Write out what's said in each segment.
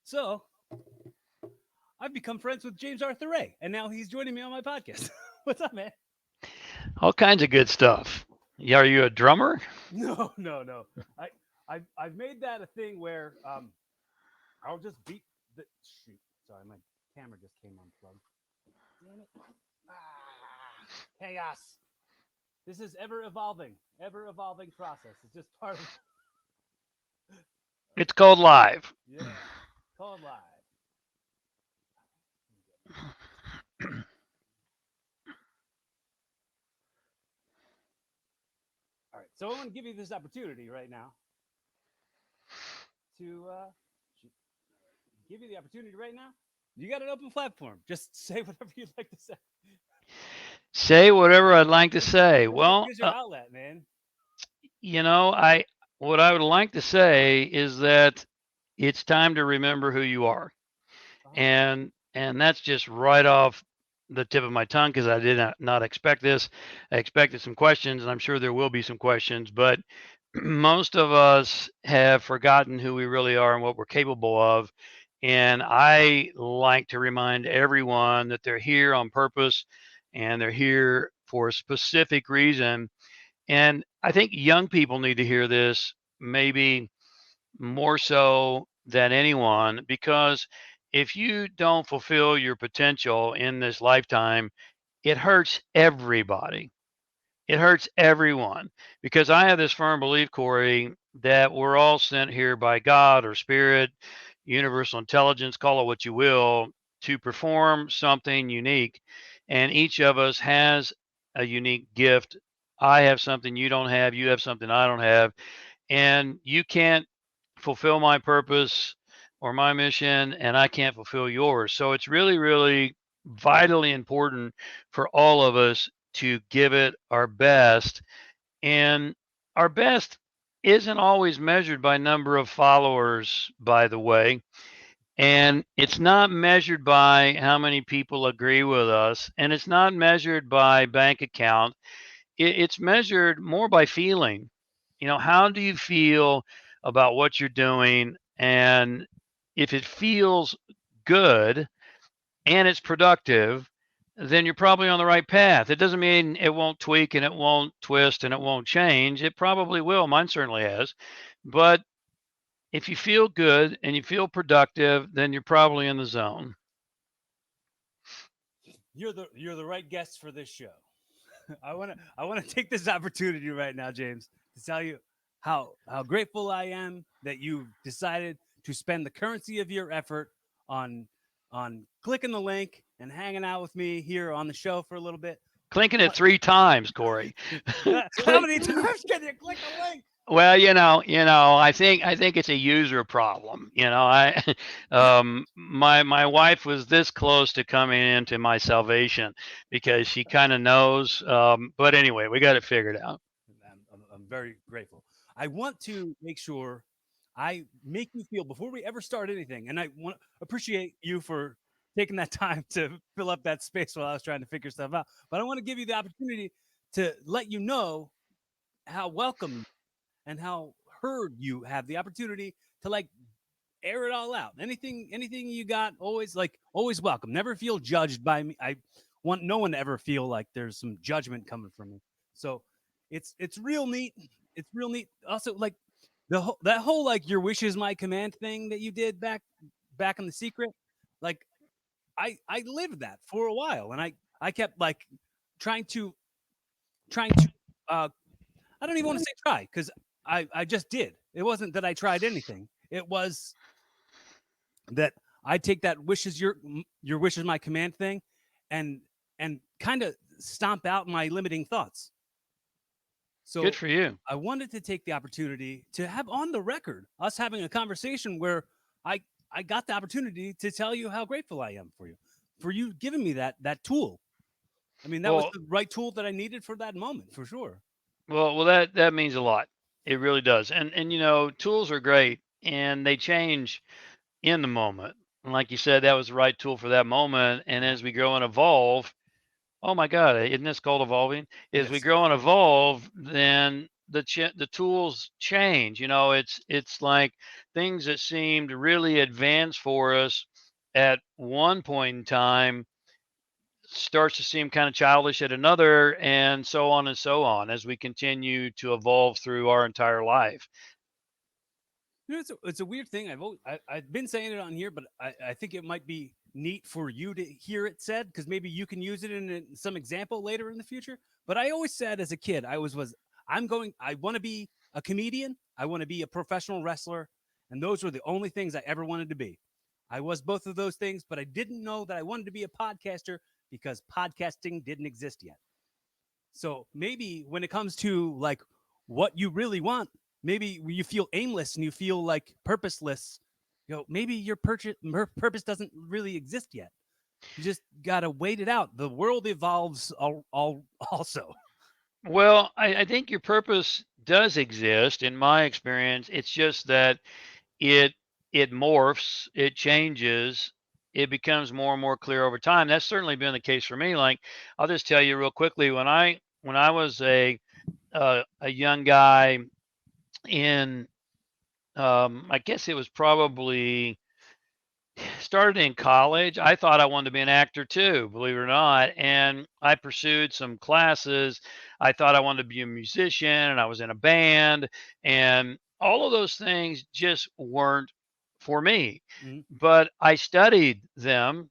So I've become friends with James Arthur Ray, and now he's joining me on my podcast. What's up, man? All kinds of good stuff. Yeah, are you a drummer? No, no, no. I, I've made that a thing where I'll just beat the shoot. Sorry, my camera just came unplugged. Damn it! Ah, chaos. This is ever evolving process. It's just part of It's called live. yeah. Called live. All right, so I want to give you this opportunity right now to give you the opportunity right now. You got an open platform. Just say whatever you'd like to say. Say whatever I'd like to say. Here's your outlet, man. I what I would like to say is that it's time to remember who you are. Uh-huh. And that's just right off the tip of my tongue because I did not expect this. I expected some questions, and I'm sure there will be some questions, but most of us have forgotten who we really are and what we're capable of. And I like to remind everyone that they're here on purpose and they're here for a specific reason. And I think young people need to hear this maybe more so than anyone, because if you don't fulfill your potential in this lifetime, it hurts everybody. It hurts everyone because I have this firm belief, Cory, that we're all sent here by God or spirit, universal intelligence, call it what you will, to perform something unique. And each of us has a unique gift. I have something you don't have, you have something I don't have. And you can't fulfill my purpose or my mission, and I can't fulfill yours. So it's really, really vitally important for all of us to give it our best. And our best isn't always measured by number of followers, by the way. And it's not measured by how many people agree with us. And it's not measured by bank account. It's measured more by feeling. How do you feel about what you're doing? And if it feels good and it's productive, then you're probably on the right path. It doesn't mean it won't tweak and it won't twist and it won't change. It probably will. Mine certainly has. But if you feel good and you feel productive, then you're probably in the zone. You're the right guest for this show. I wanna take this opportunity right now, James, to tell you how grateful I am that you've decided to spend the currency of your effort on on clicking the link and hanging out with me here on the show for a little bit. Clinking it 3 times, Cory. How many times can you click a link? Well, I think it's a user problem. My wife was this close to coming into my salvation because she kind of knows. But anyway, we got it figured out. I'm very grateful. I want to make sure I make you feel before we ever start anything, and I want to appreciate you for taking that time to fill up that space while I was trying to figure stuff out. But I want to give you the opportunity to let you know how welcome and how heard you have the opportunity to like air it all out. Anything you got, always welcome. Never feel judged by me. I want no one to ever feel like there's some judgment coming from me. So it's real neat. It's real neat. Also, like that whole like your wish is my command thing that you did back in the secret. Like I lived that for a while, and I kept like trying to trying to I don't even want to say try because I just did. It wasn't that I tried anything. It was that I take that your wish is my command thing, and kind of stomp out my limiting thoughts. Good So for you. I wanted to take the opportunity to have on the record us having a conversation where I I got the opportunity to tell you how grateful I am for you giving me that tool. I mean, that was Well, the right tool that I needed for that moment, for sure. well, that means a lot. It really does. And tools are great, and they change in the moment. And like you said, that was the right tool for that moment. And Uh-huh. as we grow and evolve, oh my God, isn't this called evolving? As we Yes. grow and evolve, then the tools change. It's like things that seemed really advanced for us at one point in time starts to seem kind of childish at another, and so on as we continue to evolve through our entire life. It's a weird thing. I've been saying it on here, but I think it might be neat for you to hear it said because maybe you can use it in some example later in the future. But I always said as a kid, I want to be a comedian. I want to be a professional wrestler, and those were the only things I ever wanted to be. I was both of those things, but I didn't know that I wanted to be a podcaster because podcasting didn't exist yet. So maybe when it comes to like what you really want, maybe you feel aimless and you feel like purposeless. Maybe your purpose doesn't really exist yet. You just gotta wait it out. The world evolves also. Well, I think your purpose does exist in my experience. It's just that it it morphs, it changes, it becomes more and more clear over time. That's certainly been the case for me. Like, I'll just tell you real quickly, when I was a young guy in, I guess it was probably started in college. I thought I wanted to be an actor too, believe it or not. And I pursued some classes. I thought I wanted to be a musician, and I was in a band, and all of those things just weren't for me. Mhm. But I studied them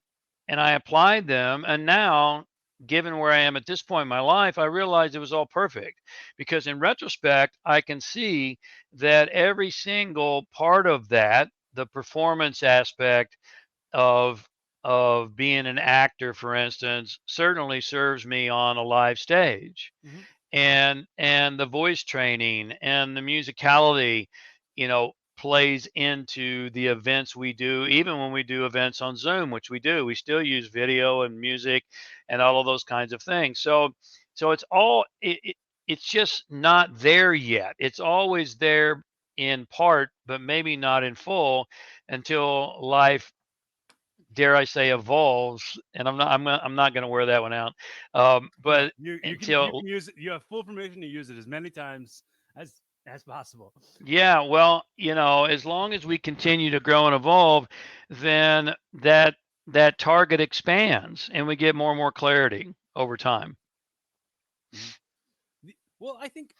and I applied them. And now, given where I am at this point in my life, I realized it was all perfect because in retrospect, I can see that every single part of that, the performance aspect, of being an actor, for instance, certainly serves me on a live stage. Mhm. And the voice training and the musicality, plays into the events we do. Even when we do events on Zoom, which we do, we still use video and music and all of those kinds of things. So it's just not there yet. It's always there in part, but maybe not in full until life, dare I say, evolves. And I'm not going to wear that one out. No, But you until can use it. You have full permission to use it as many times as possible. Yeah, well, as long as we continue to grow and evolve, then that target expands and we get more and more clarity over time. Mhm. Well, I think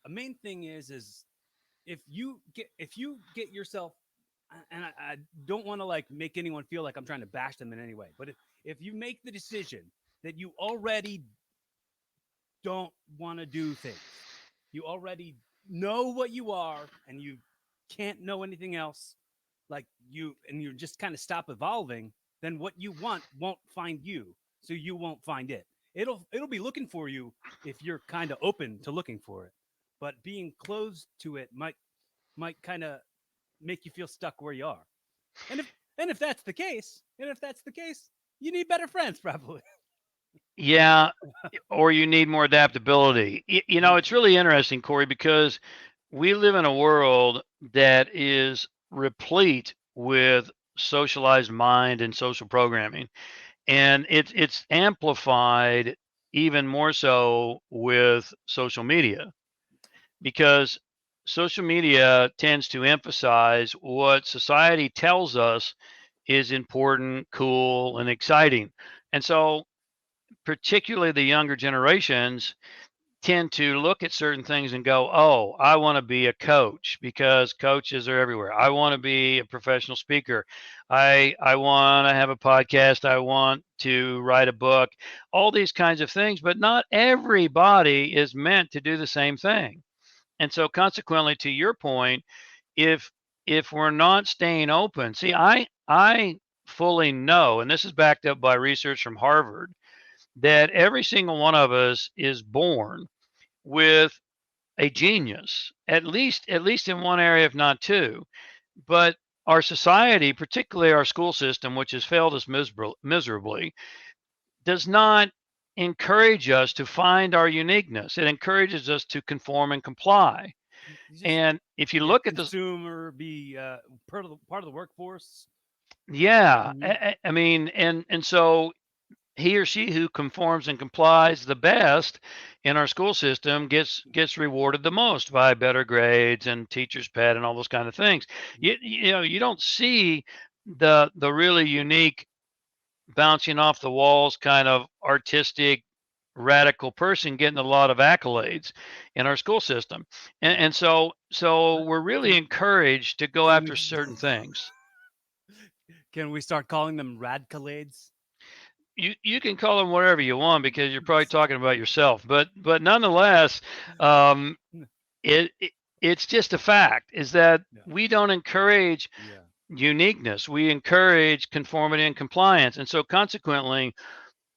a main thing is if you get yourself, and I don't want to like make anyone feel like I'm trying to bash them in any way, but if you make the decision that you already don't want to do things, you already know what you are, and you can't know anything else, and you just kind of stop evolving, then what you want won't find you, so you won't find it. It'll be looking for you if you're kind of open to looking for it, but being closed to it might kind of make you feel stuck where you are. And if that's the case, you need better friends probably. Yeah, or you need more adaptability. It's really interesting, Corey, because we live in a world that is replete with socialized mind and social programming. And it's amplified even more so with social media because social media tends to emphasize what society tells us is important, cool, and exciting. And so, particularly the younger generations tend to look at certain things and go, "Oh, I want to be a coach because coaches are everywhere. I want to be a professional speaker. I want to have a podcast. I want to write a book." All these kinds of things, but not everybody is meant to do the same thing. And so consequently, to your point, if if we're not staying open, see, I fully know, and this is backed up by research from Harvard, that every single one of us is born with a genius, at least in one area, if not two. But our society, particularly our school system, which has failed us miserably, does not encourage us to find our uniqueness. It encourages us to conform and comply. You just And if you Yeah, look at this, consume or be part of the workforce. yeah, Mhm. I mean, and so he or she who conforms and complies the best in our school system gets rewarded the most by better grades and teachers pet and all those kind of things. You know, you don't see the really unique, bouncing off the walls kind of artistic radical person getting a lot of accolades in our school system. Yeah. And so we're really Can encouraged to go can after we certain things. can we start calling them radcalades? You can call them whatever you want because you're probably talking about yourself, but nonetheless, um, it, it it's just a fact is that Yeah. we don't encourage Yeah. uniqueness. We encourage conformity and compliance, and so consequently,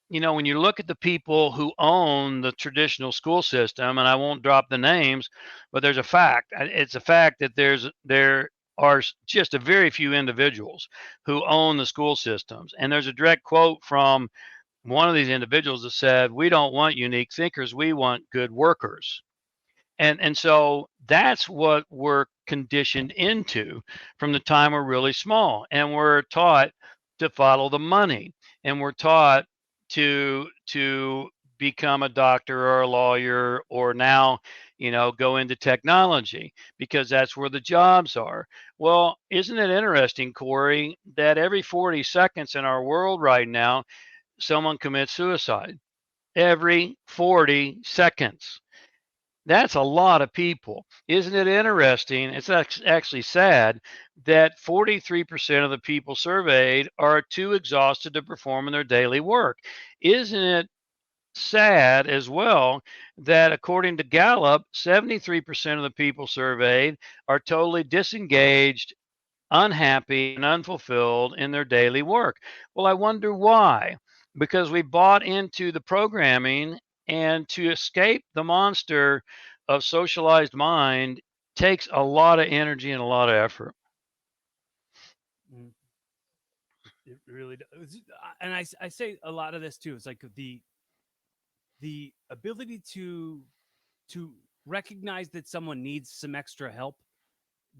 you know, when you look at the people who own the traditional school system, and I won't drop the names, but there's a fact. It's a fact that there are just a very few individuals who own the school systems. And there's a direct quote from one of these individuals that said, "We don't want unique thinkers. We want good workers." And so that's what we're conditioned into from the time we're really small, and we're taught to follow the money, and we're taught to become a doctor or a lawyer, or now, you know, go into technology because that's where the jobs are. Well, isn't it interesting, Corey, that every 40 seconds in our world right now someone commits suicide? Every 40 seconds. That's a lot of people. Isn't it interesting? It's actually sad that 43% of the people surveyed are too exhausted to perform in their daily work. Isn't it sad as well that according to Gallup, 73% of the people surveyed are totally disengaged, unhappy, and unfulfilled in their daily work? Well, I wonder why. Because we bought into the programming, and to escape the monster of socialized mind takes a lot of energy and a lot of effort. Mm, it really does. And I say a lot of this too. It's like the ability to recognize that someone needs some extra help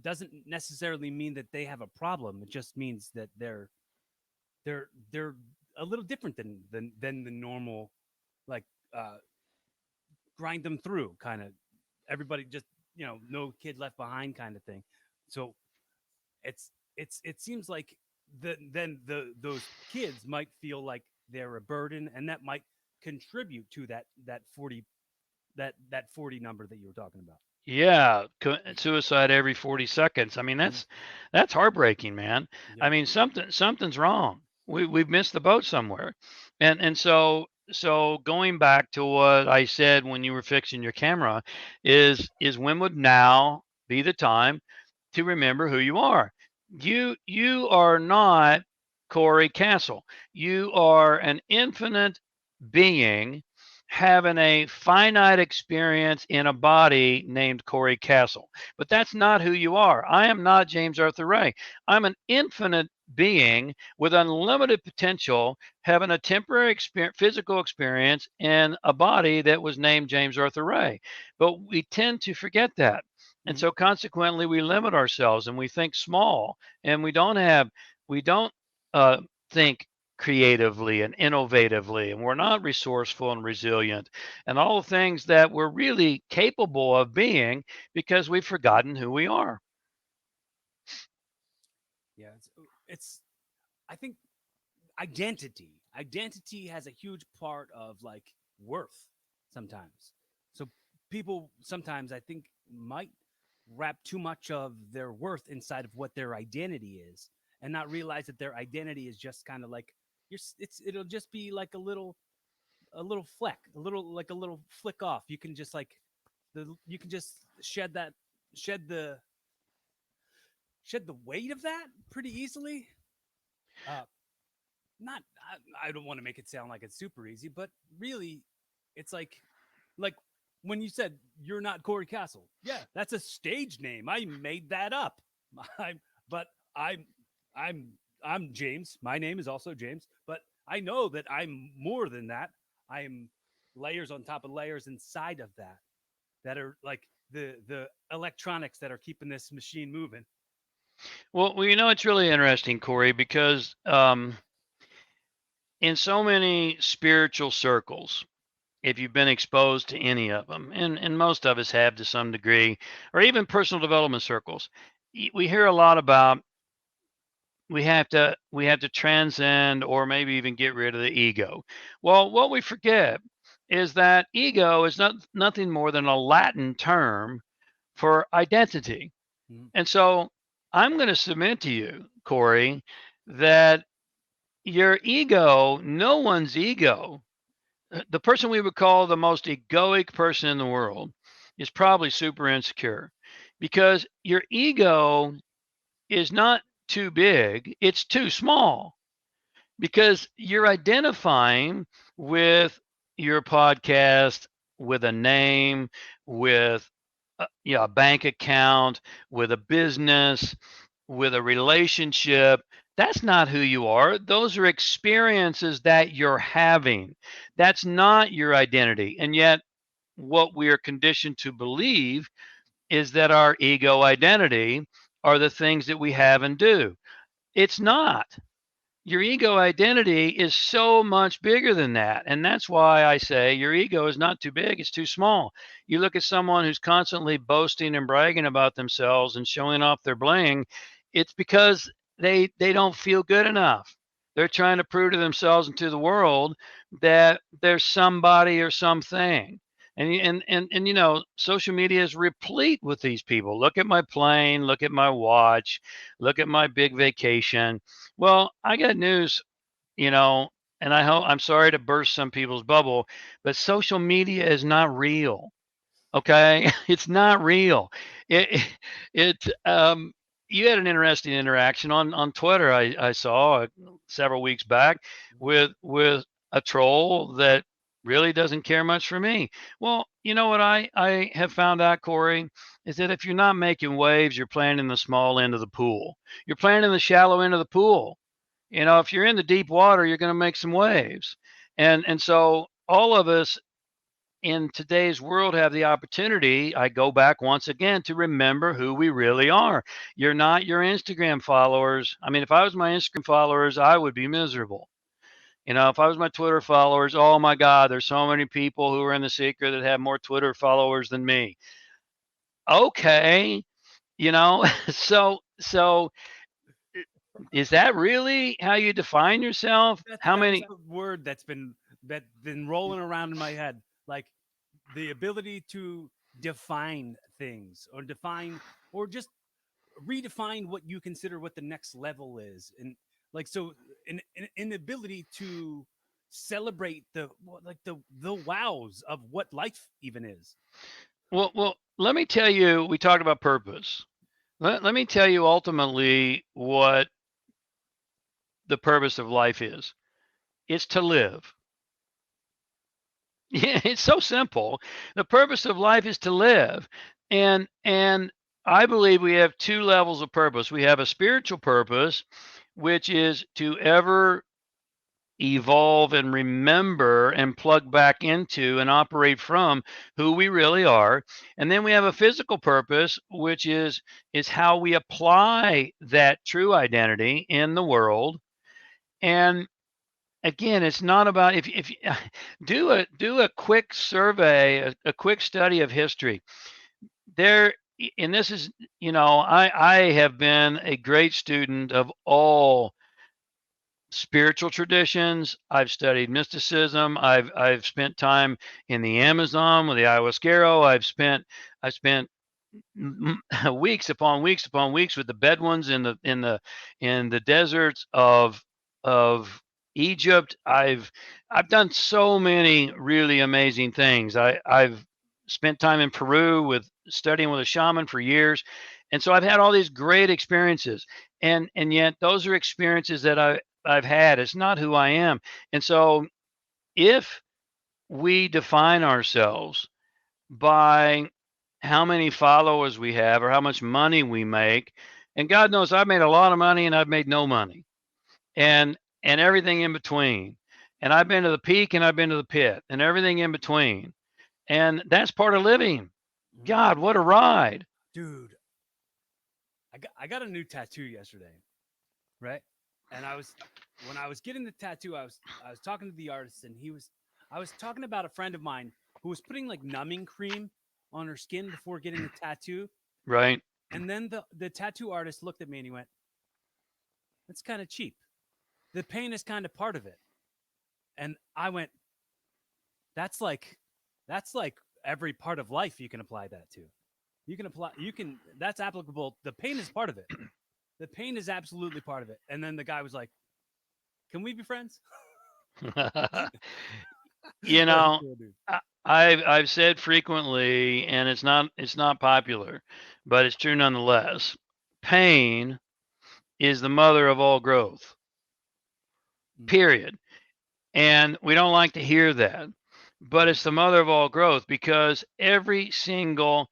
doesn't necessarily mean that they have a problem. It just means that they're a little different than the normal, like, uh grind them through kind of, everybody just, no kid left behind kind of thing. So it seems like those kids might feel like they're a burden, and that might contribute to that 40, that 40 number that you were talking about. Yeah, suicide every 40 seconds. I mean, Mhm. that's heartbreaking, man. I Yep. mean, something's wrong. We've missed the boat somewhere. And so going back to what I said when you were fixing your camera is when would now be the time to remember who you are? You are not Cory Kastle. You are an infinite being having a finite experience in a body named Cory Kastle. But that's not who you are. I am not James Arthur Ray. I'm an infinite being with unlimited potential, having a temporary physical experience in a body that was named James Arthur Ray. But we tend to forget that. And Mhm. so consequently, we limit ourselves and we think small, and we don't uh, think creatively and innovatively, and we're not resourceful and resilient, and all the things that we're really capable of being because we've forgotten who we are. Yeah, it's I think identity has a huge part of, like, worth sometimes. So people sometimes, I think, might wrap too much of their worth inside of what their identity is, and not realize that their identity is just kind of like, it'll just be like a little fleck, a little flick off. You can just, like, you can just shed the shed the weight of that pretty easily. uh Not, I don't want to make it sound like it's super easy, but really, it's like when you said you're not Corey Castle. Yeah, that's a stage name. I made that up. I'm, but I'm I'm James. My name is also James, but I know that I'm more than that. I am layers on top of layers inside of that are like the electronics that are keeping this machine moving. Well, you know, it's really interesting, Corey, because in so many spiritual circles, if you've been exposed to any of them, and most of us have to some degree, or even personal development circles, we hear a lot about we have to transcend or maybe even get rid of the ego. Well, what we forget is that ego is nothing more than a Latin term for identity. Mhm. And so I'm going to submit to you, Corey, that your ego, no one's ego, the person we would call the most egoic person in the world is probably super insecure, because your ego is not too big, it's too small, because you're identifying with your podcast, with a name, with a bank account, with a business, with a relationship. That's not who you are. Those are experiences that you're having. That's not your identity. And yet, what we are conditioned to believe is that our ego identity are the things that we have and do. It's not. Your ego identity is so much bigger than that. And that's why I say your ego is not too big, it's too small. You look at someone who's constantly boasting and bragging about themselves and showing off their bling, it's because they don't feel good enough. They're trying to prove to themselves and to the world that there's somebody or something. And social media is replete with these people. Look at my plane, look at my watch, look at my big vacation. Well, I got news, you know, and I'm sorry to burst some people's bubble, but social media is not real. Okay, it's not real. It it you had an interesting interaction on Twitter. I saw several weeks back with a troll that really doesn't care much for me. Well, you know what I have found out, Corey, is that if you're not making waves, you're playing in the small end of the pool. You're playing in the shallow end of the pool. If you're in the deep water, you're going to make some waves. And so all of us in today's world have the opportunity, I go back once again, to remember who we really are. You're not your Instagram followers. I mean, if I was my Instagram followers, I would be miserable. If I was my Twitter followers, oh my God, there's so many people who are in the secret that have more Twitter followers than me. Okay, so is that really how you define yourself? How That's many? the word that's been rolling around in my head. Like the ability to define things or define or just redefine what you consider what the next level is, and like so an ability to celebrate the wows of what life even is. Well, let me tell you, we talked about purpose. Let me tell you ultimately what the purpose of life is. It's to live. Yeah, it's so simple. The purpose of life is to live. And I believe we have two levels of purpose. We have a spiritual purpose, which is to ever evolve and remember and plug back into and operate from who we really are. And then we have a physical purpose, which is how we apply that true identity in the world. And again, it's not about, if you do a quick survey, a quick study of history there. And this is, I have been a great student of all spiritual traditions. I've studied mysticism. I've spent time in the Amazon with the ayahuasca. I've spent weeks upon weeks upon weeks with the Bedouins in the deserts of Egypt. I've done so many really amazing things. I've spent time in Peru with studying with a shaman for years. And so I've had all these great experiences. And yet those are experiences that I've had. It's not who I am. And so if we define ourselves by how many followers we have or how much money we make, and God knows I've made a lot of money and I've made no money, and everything in between. And I've been to the peak and I've been to the pit and everything in between. And that's part of living. Mhm. God, what a ride. Dude, I got a new tattoo yesterday, right? And when I was getting the tattoo, I was talking to the artist, and I was talking about a friend of mine who was putting like numbing cream on her skin before getting the tattoo. Right. And then the tattoo artist looked at me and he went, "That's kind of cheap. The pain is kind of part of it." And I went, "That's like that's like every part of life you can apply that to. You can that's applicable. The pain is part of it. The pain is absolutely part of it." And then the guy was like, "Can we be friends?" You What a know, cool dude. I've said frequently, and it's not popular, but it's true nonetheless. Pain is the mother of all growth. Mm, Period. And we don't like to hear that, but mhm, it's the mother of all growth because every single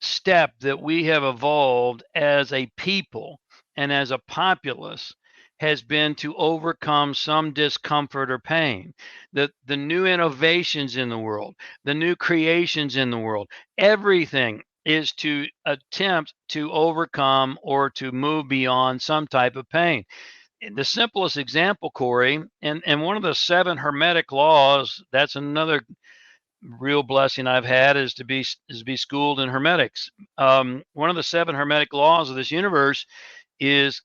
step that we have evolved as a people and as a populace has been to overcome some discomfort or pain. The new innovations in the world, the new creations in the world, everything is to attempt to overcome or to move beyond some type of pain. The simplest example, Cory, and one of the seven hermetic laws, that's another real blessing I've had is to be schooled in hermetics. One of the seven hermetic laws of this universe is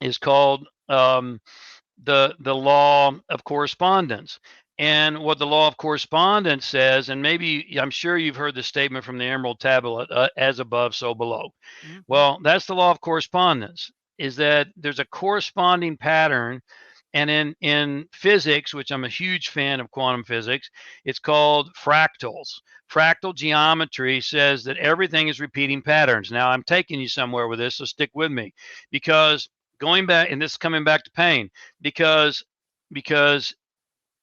is called the law of correspondence. And what the law of correspondence says, and maybe I'm sure you've heard the statement from the Emerald Tablet, as above, so below. mhm, Well, that's the law of correspondence. Is that there's a corresponding pattern, and in physics, which I'm a huge fan of quantum physics, it's called fractals. Fractal geometry says that everything is repeating patterns. Now I'm taking you somewhere with this, so stick with me, because going back, and this is coming back to pain, because because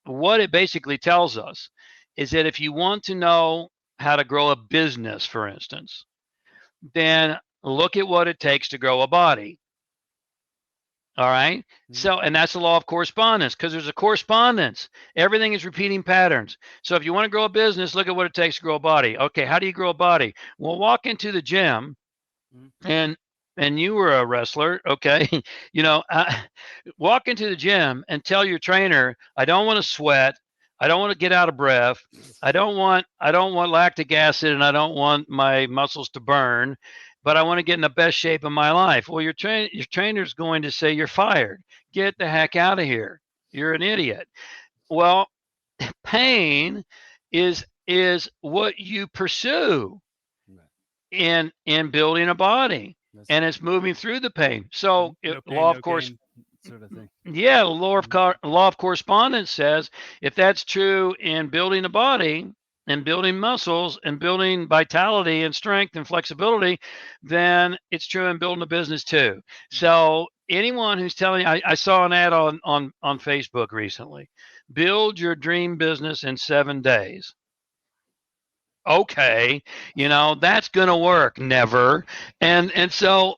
what it basically tells us is that if you want to know how to grow a business, for instance, then look at what it takes to grow a body. All right. mhm, So, and that's the law of correspondence because there's a correspondence. Everything is repeating patterns. So, if you want to grow a business, look at what it takes to grow a body. Okay. How do you grow a body? Well, walk into the gym mhm, and you were a wrestler, okay? you know, walk into the gym and tell your trainer, I don't want to sweat, I don't want to get out of breath, I don't want lactic acid, and I don't want my muscles to burn, but I want to get in the best shape of my life. Well, your trainer's going to say you're fired. Get the heck out of here. You're an idiot. Well, pain is what you pursue right. in building a body, That's and it's moving through the pain. So no pain, law no of course, gain, sort of thing. yeah, the law of Mhm, law of correspondence says if that's true in building a body and building muscles and building vitality and strength and flexibility, then it's true in building a business too. mhm, So anyone who's telling, I saw an ad on Facebook recently, build your dream business in 7 days. Okay, that's going to work. Never. And so,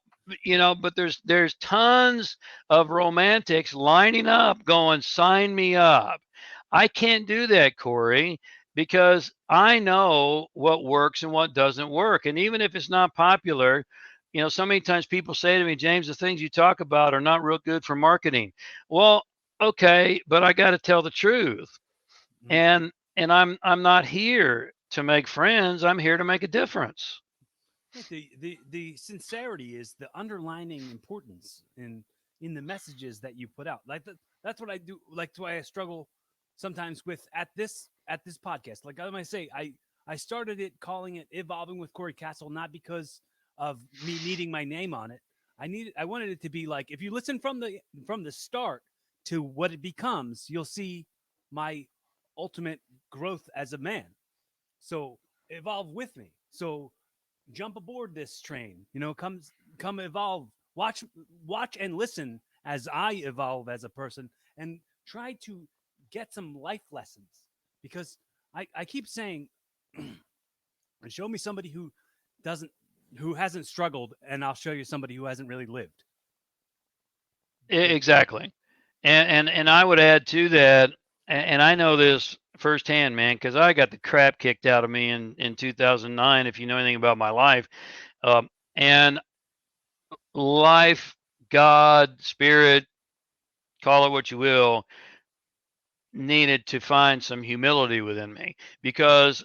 but there's tons of romantics lining up going, sign me up. I can't do that, Cory, because I know what works and what doesn't work. And even if it's not popular, so many times people say to me, James, the things you talk about are not real good for marketing. Well, okay, but I got to tell the truth. mhm. And I'm not here to make friends. I'm here to make a difference. Right. The sincerity is the underlining importance in the messages that you put out. That's what I do. Like, that's why I struggle sometimes with at this podcast. Like I might say, I started it calling it Evolving with Cory Kastle, not because of me needing my name on it. I wanted it to be like, if you listen from the start to what it becomes, you'll see my ultimate growth as a man. So evolve with me. So jump aboard this train. Come evolve. Watch and listen as I evolve as a person, and try to get some life lessons, because I keep saying, show me somebody doesn't who hasn't struggled, and I'll show you somebody who hasn't really lived. It, Exactly. And I would add to that, and I know this firsthand, man, because I got the crap kicked out of me in 2009. If you know anything about my life, and life, God, spirit, call it what you will, needed to find some humility within me because,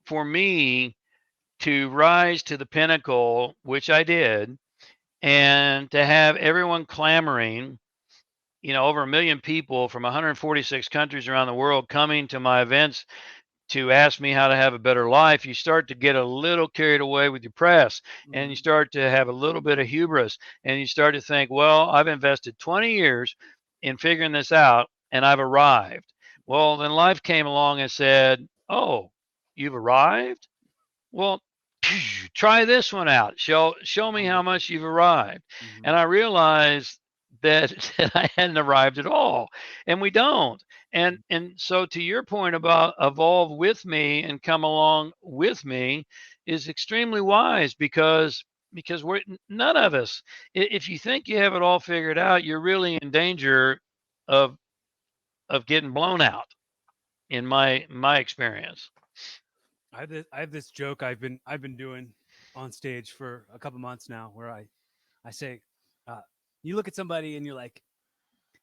for me to rise to the pinnacle, which I did, and to have everyone clamoring, over 1 million people from 146 countries around the world coming to my events to ask me how to have a better life, you start to get a little carried away with your press, and you Mhm. start to have a little bit of hubris, and you start to think, well, I've invested 20 years in figuring this out and I've arrived. Well, then life came along and said, oh, you've arrived? Well, try this one out. Show me how Humble much you've people. arrived. And Mhm. I realized that, that I hadn't arrived at all. And we don't. And so to your point about evolve with me and come along with me is extremely wise because we're none of us, if you think you have it all figured out, you're really in danger of of getting blown out in my experience. I have this joke I've been doing on stage for a couple months now, where I say, uh, you look at somebody and you're like,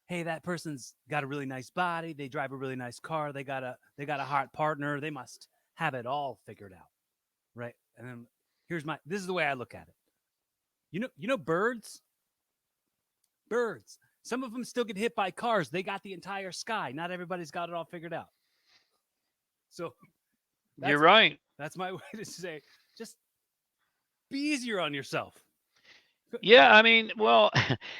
hey, that person's got a really nice body, they drive a really nice car, they got a hot partner, they must have it all figured out, right? And then this is the way I look at it. Birds. Some of them still get hit by cars. They got the entire sky. Not everybody's got it all figured out. So You're that's right. that's my way to say, just be easier on yourself. Yeah, I mean, well,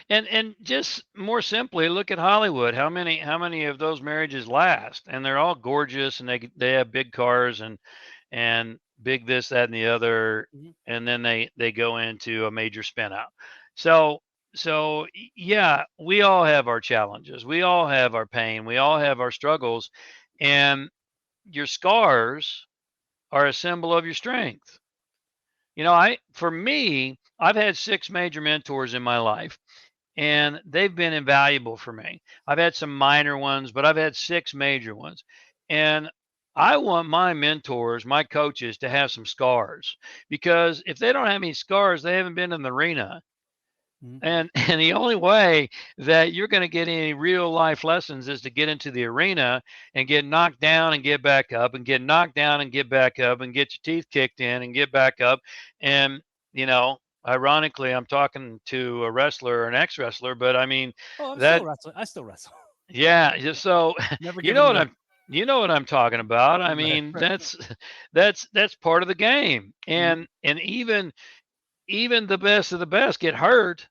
and just more simply, look at Hollywood. How many of those marriages last? And they're all gorgeous, and they have big cars and big this, that, and the other, Mhm. and then they go into a major spin out. So yeah, we all have our challenges. We all have our pain. We all have our struggles, and your scars are a symbol of your strength. For me, I've had 6 major mentors in my life, and they've been invaluable for me. I've had some minor ones, but I've had 6 major ones. And I want my mentors, my coaches to have some scars because if they don't have any scars, they haven't been in the arena. Mhm. And and the only way that you're going to get any real life lessons is to get into the arena and get knocked down and get back up and get knocked down and get back up and get your teeth kicked in and get back up. And ironically, I'm talking to a wrestler or an ex-wrestler, but I mean Oh, I'm still that wrestling. I still wrestle. yeah, just so Never you know given what the I'm talking about. I right, mean, right. that's part of the game. Mhm. And even the best of the best get hurt,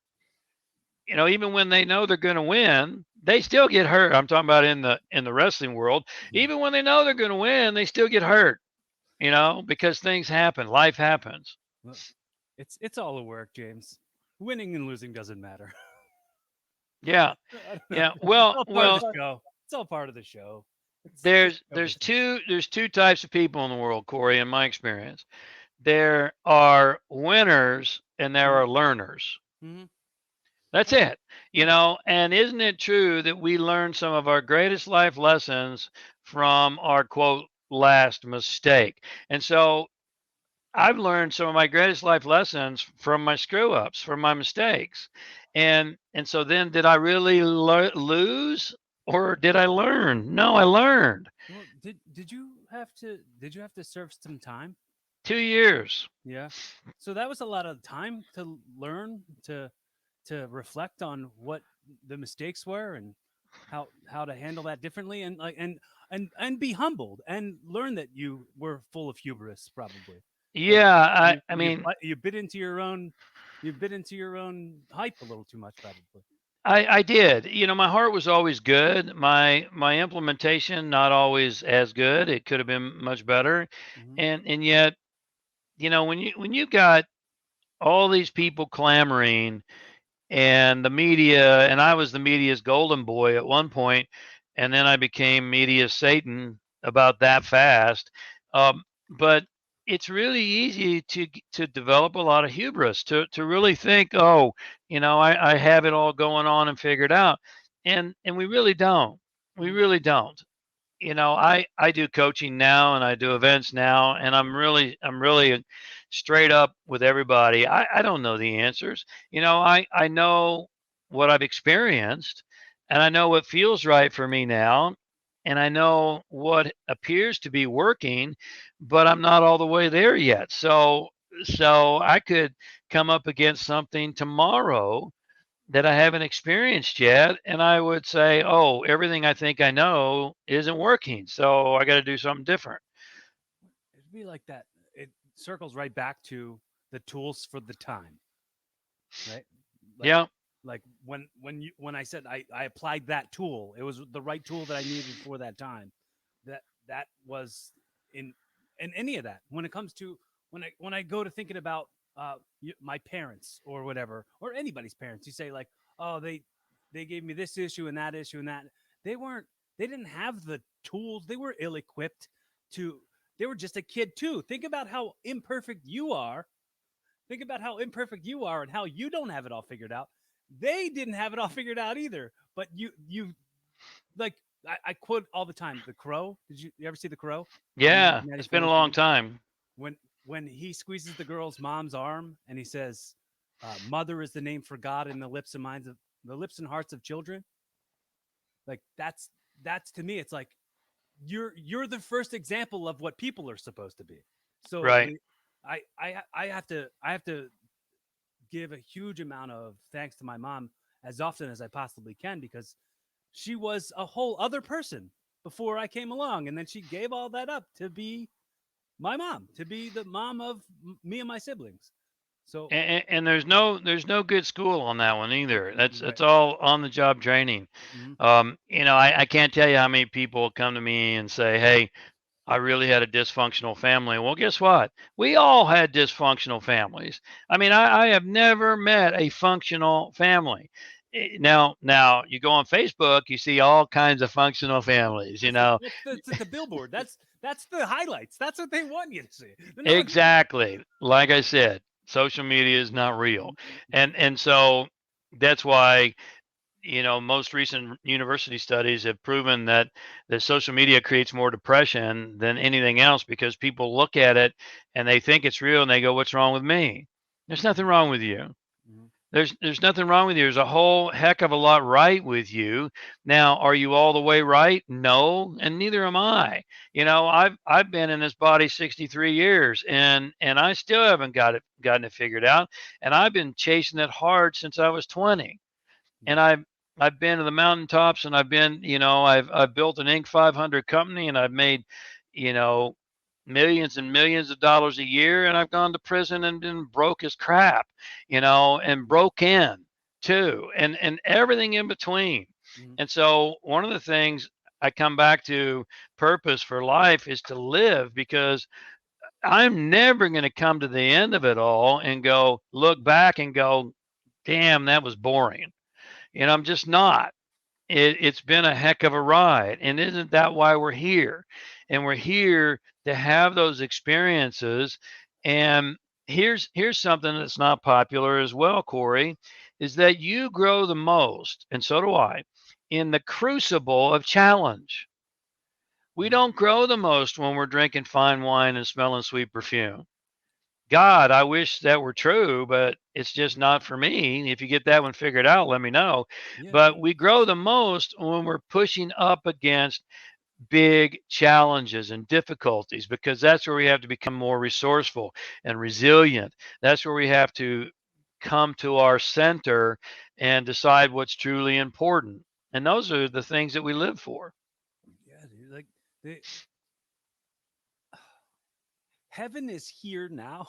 even when they know they're going to win, they still get hurt. I'm talking about in the wrestling world. Yeah. Even when they know they're going to win, they still get hurt. Because things happen, life happens. Well, it's all a work, James. Winning and losing doesn't matter. Yeah, I don't know. yeah. It's Well, all part of the well, show. It's all part of the show. It's there's show there's business. two types of people in the world, Corey. In my experience, there are winners and there Mhm. are learners. Mhm. That's it. Yeah. And isn't it true that we learn some of our greatest life lessons from our quote last mistake? And so I've learned some of my greatest life lessons from my screw ups, from my mistakes. And so then did I really lose or did I learn? No, I learned. Well, did you have to serve some time? 2 years. Yeah. So that was a lot of time to learn, to reflect on what the mistakes were, and how to handle that differently, and and be humbled and learn that you were full of hubris, probably. That Yeah, I you I you mean, but you bit into your own hype a little too much, probably. I did. My heart was always good. My implementation not always as good. It could have been much better. Hmm. And yet, when you got all these people clamoring and the media, and I was the media's golden boy at one point, and then I became media Satan about that fast. But it's really easy to develop a lot of hubris, to really think, oh, I have it all going on and figured out, and we really don't. We Hmm. really don't. I do coaching now and I do events now, and I'm really straight up with everybody. I don't know the answers. I know what I've experienced, and I know what feels right for me now, and I know what appears to be working, but I'm not all the way there yet. So I could come up against something tomorrow that I haven't experienced yet, and I would say, "Oh, everything I think I know isn't working, so I got to do something different." It'd be like that. It circles right back to the tools for the time, right? Like Yeah, when I said I applied that tool, it was the right tool that I needed for that time. That was in in any of that. When it comes to when I go to thinking about my parents or whatever, or anybody's parents, you say like, oh, they gave me this issue and that issue and that. They weren't. They didn't have the tools. They were ill equipped to. They were just a kid too. Think about how imperfect you are. Think about how imperfect you are and how you don't have it all figured out. They didn't have it all figured out either. But you like I quote all the time The Crow. You ever see The Crow? The yeah, it's been a 1994 long movie. time. When when he squeezes the girl's mom's arm and he says, "Mother is the name for God in the lips and hearts of children." Like that's to me, it's like you're the first example of what people are supposed to be. So Right. I have to give a huge amount of thanks to my mom as often as I possibly can because she was a whole other person before I came along, and then she gave all that up to be my mom, to be the mom of me and my siblings. So And there's no good school on that one either. right, That's all on the job training. mm-hmm, I can't tell you how many people come to me and say, "Hey, I really had a dysfunctional family." Well, guess what? We all had dysfunctional families. I mean, I have never met a functional family. Now you go on Facebook, you see all kinds of functional families. that's the billboard. That's the highlights. That's what they want you to see. No one. Exactly. Like I said, social media is not real. And so that's why, most recent university studies have proven that social media creates more depression than anything else because people look at it and they think it's real and they go, "What's wrong with me?" There's nothing wrong with you. Mhm. There's nothing wrong with you. There's a whole heck of a lot right with you. Now, are you all the way right? No, and neither am I. I've been in this body 63 years and I still haven't gotten it figured out. And I've been chasing it hard since I was 20. And Right. I've been to the mountaintops and I've built an Inc. 500 company and I've made, you know, millions and millions of dollars a year, and I've gone to prison and been broke as crap, and broke in too, and everything in between. Mhm. And so one of the things I come back to, purpose for life, is to live, because I'm never going to come to the end of it all and go look back and go, damn, that was boring. I'm just not. It's been a heck of a ride. And isn't that why we're here? And we're here to have those experiences. And here's something that's not popular as well, Cory, is that you grow the most, and so do I, in the crucible of challenge. We Mhm. don't grow the most when we're drinking fine wine and smelling sweet perfume. God, I wish that were true, but it's just not for me. If you get that one figured out, let me know. Yeah, But yeah. we grow the most when we're pushing up against big challenges and difficulties, because that's where we have to become more resourceful and resilient. That's where we have to come to our center and decide what's truly important. And those are the things that we live for. Yeah, dude. Like the heaven is here now.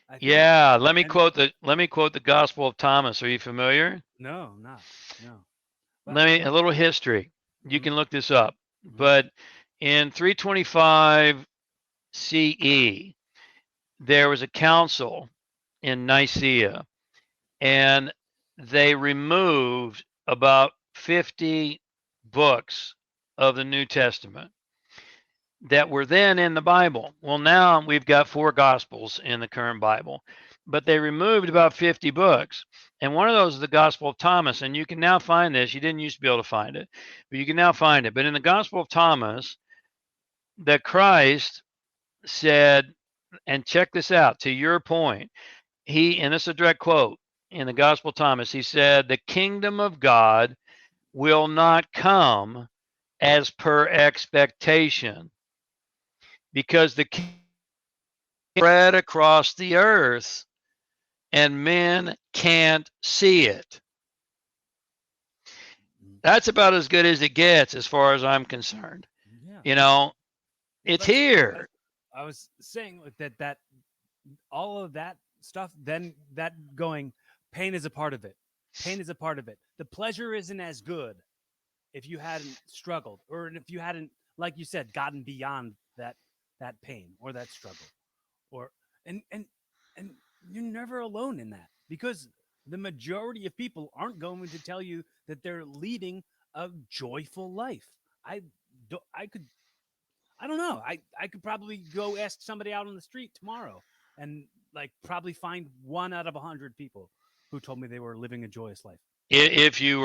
I think, Yeah, let me and quote the Gospel of Thomas. Are you familiar? no, not no. But Let me a little history. You mhm, can look this up. mhm, But in 325 CE, there was a council in Nicaea, and they removed about 50 books of the New Testament that were then in the Bible. Well, now we've got 4 Gospels in the current Bible, but they removed about 50 books. And one of those is the Gospel of Thomas. And you can now find this. You didn't used to be able to find it, but you can now find it. But in the Gospel of Thomas, that Christ said, and check this out, to your point, and this is a direct quote in the Gospel of Thomas, he said, "The kingdom of God will not come as per expectation because the spread across the earth and men can't see it. Mm. That's about as good as it gets as far as I'm concerned. Yeah. You know, Well, it's that's here. I was saying like that all of that stuff, then that going, pain is a part of it. Pain is a part of it. The pleasure isn't as good if you hadn't struggled, or if you hadn't, like you said, gotten beyond that pain or that struggle, or and and you're never alone in that, because the majority of people aren't going to tell you that they're leading a joyful life. I I could, I don't know. I could probably go ask somebody out on the street tomorrow and like probably find one out of 100 people who told me they were living a joyous life. If you